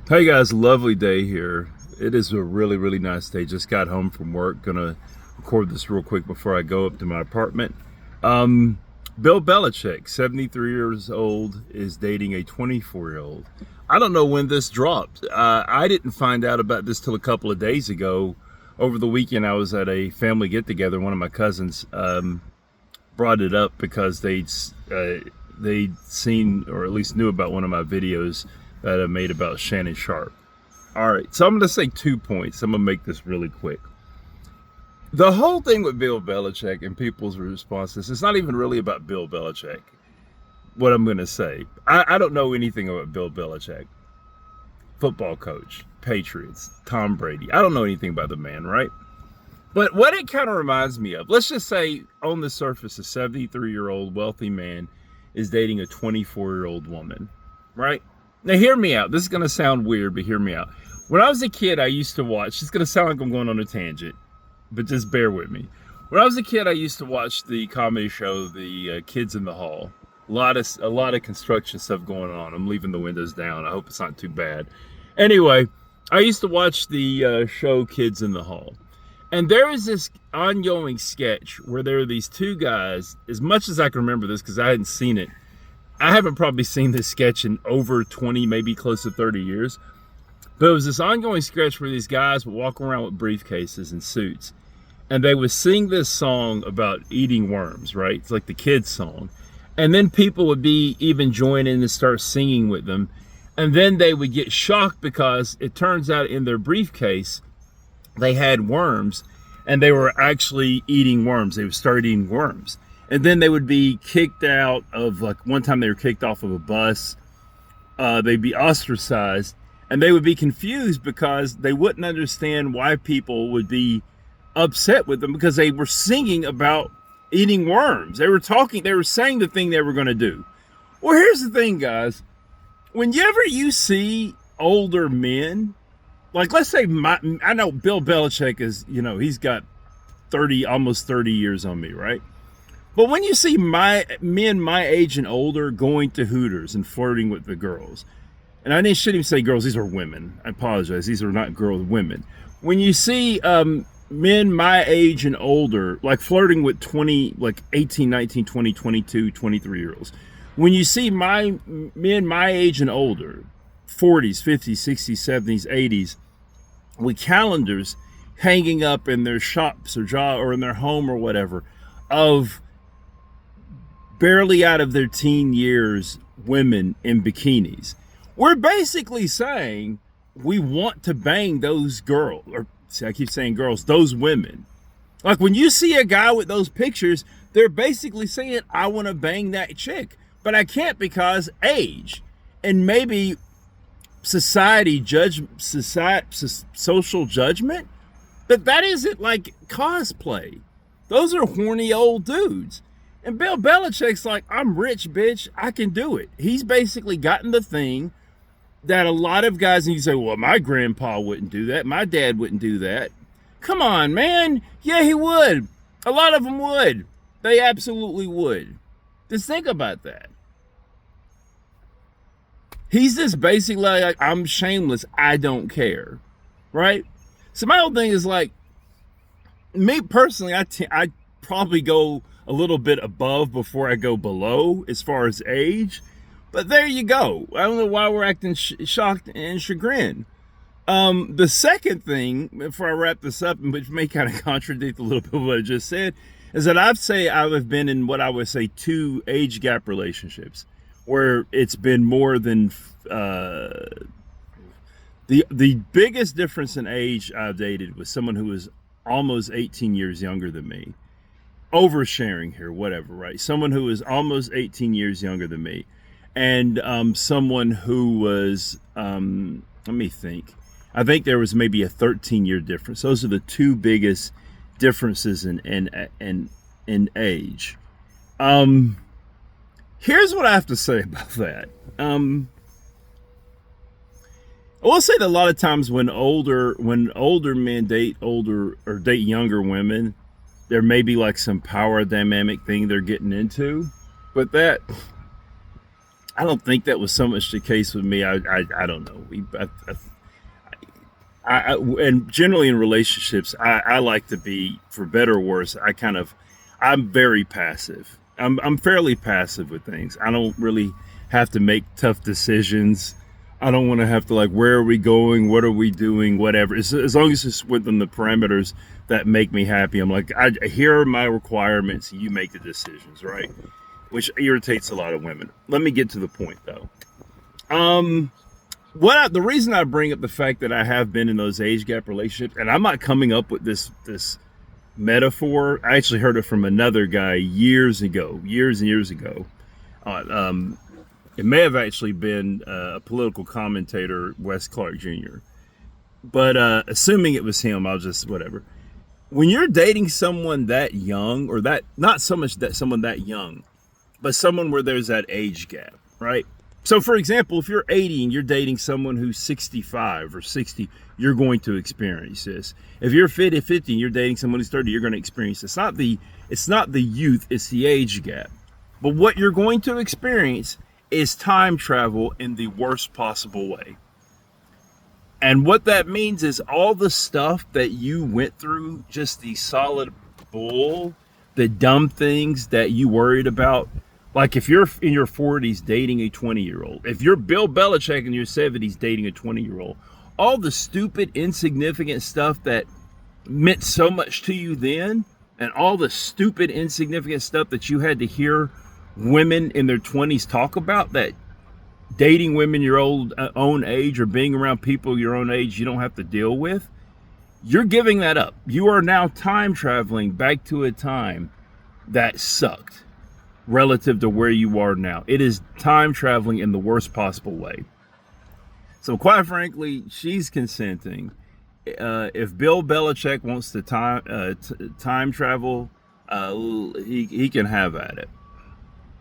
Hey guys, lovely day here. It is a really nice day. Just got home from work. Gonna record this real quick before I go up to my apartment. Um, Bill Belichick, 73 years old, is dating a 24-year-old. I don't know when this dropped. I didn't find out about this till a couple of days ago. Over the weekend, I was at a family get-together. One of my cousins brought it up because they'd seen, or at least knew about, one of my videos that I made about Shannon Sharp. All right, so I'm going to say 2 points. I'm going to make this really quick. The whole thing with Bill Belichick and people's responses, it's not even really about Bill Belichick, what I'm going to say. I don't know anything about Bill Belichick. Football coach, Patriots, Tom Brady. I don't know anything about the man, right? But what it kind of reminds me of, let's just say on the surface, a 73-year-old wealthy man is dating a 24-year-old woman, right? Now, hear me out. This is going to sound weird, but hear me out. When I was a kid, I used to watch, it's going to sound like I'm going on a tangent, but just bear with me. When I was a kid, I used to watch the comedy show, The Kids in the Hall. A lot of construction stuff going on. I'm leaving the windows down. I hope it's not too bad. Anyway, I used to watch the show Kids in the Hall. And there was this ongoing sketch where there were these two guys, as much as I can remember this, because I hadn't seen it. I haven't probably seen this sketch in over 20, maybe close to 30 years. But it was this ongoing sketch where these guys would walk around with briefcases and suits. And they would sing this song about eating worms, right? It's like the kids' song. And then people would be even join in and start singing with them. And then they would get shocked because it turns out in their briefcase, they had worms. And they were actually eating worms. They would start eating worms. And then they would be kicked out of, like, one time they were kicked off of a bus. They'd be ostracized. And they would be confused because they wouldn't understand why people would be upset with them, because they were singing about eating worms. They were saying the thing they were going to do. Well, here's the thing, guys. Whenever you see older men, like, let's say I know Bill Belichick is, he's got almost 30 years on me, right? But when you see men my age and older going to Hooters and flirting with the girls, and I shouldn't even say girls, these are women. I apologize. These are not girls, women. When you see men my age and older, like flirting with 18, 19, 20, 22, 23-year-olds. When you see men my age and older, 40s, 50s, 60s, 70s, 80s, with calendars hanging up in their shops or in their home or whatever, of barely out of their teen years women in bikinis. We're basically saying we want to bang those girls, or see, I keep saying girls, those women. Like, when you see a guy with those pictures, they're basically saying, I want to bang that chick, but I can't because age and maybe social judgment. But that isn't like cosplay. Those are horny old dudes. And Bill Belichick's like, I'm rich, bitch. I can do it. He's basically gotten the thing that a lot of guys, and you say, well, my grandpa wouldn't do that. My dad wouldn't do that. Come on, man. Yeah, he would. A lot of them would. They absolutely would. Just think about that. He's just basically like, I'm shameless. I don't care. Right? So my whole thing is like, me personally, I probably go a little bit above before I go below as far as age. But there you go. I don't know why we're acting shocked and chagrined. The second thing, before I wrap this up, which may kind of contradict a little bit what I just said, is that I've been in what I would say 2 age gap relationships, where it's been more than the biggest difference in age I've dated was someone who was almost 18 years younger than me. Oversharing here, whatever, right? Someone who was almost 18 years younger than me. And someone who was, let me think. I think there was maybe a 13-year difference. Those are the 2 biggest differences in age. Here's what I have to say about that. I will say that a lot of times when older men date younger women, there may be like some power dynamic thing they're getting into. But that, I don't think that was so much the case with me. I don't know. And generally in relationships, I like to be, for better or worse, I'm very passive. I'm fairly passive with things. I don't really have to make tough decisions. I don't want to have to, like, where are we going? What are we doing? Whatever. As long as it's within the parameters that make me happy. I'm like, here are my requirements. You make the decisions, right? Which irritates a lot of women. Let me get to the point, though. The reason I bring up the fact that I have been in those age gap relationships, and I'm not coming up with this metaphor. I actually heard it from another guy years and years ago. It may have actually been a political commentator, Wes Clark Jr. But assuming it was him, I'll just whatever. When you're dating someone that young, or that not so much that someone that young, but someone where there's that age gap, right? So, for example, if you're 80 and you're dating someone who's 65 or 60, you're going to experience this. If you're 50 and you're dating someone who's 30, you're going to experience this. It's not the youth, it's the age gap. But what you're going to experience is time travel in the worst possible way. And what that means is all the stuff that you went through, just the solid bull, the dumb things that you worried about. Like if you're in your 40s dating a 20-year-old, if you're Bill Belichick in your 70s dating a 20-year-old, all the stupid, insignificant stuff that meant so much to you then, and all the stupid, insignificant stuff that you had to hear women in their 20s talk about, that dating women your own age or being around people your own age you don't have to deal with, you're giving that up. You are now time traveling back to a time that sucked relative to where you are now. It is time traveling in the worst possible way. So quite frankly, she's consenting. If Bill Belichick wants to time travel, he can have at it.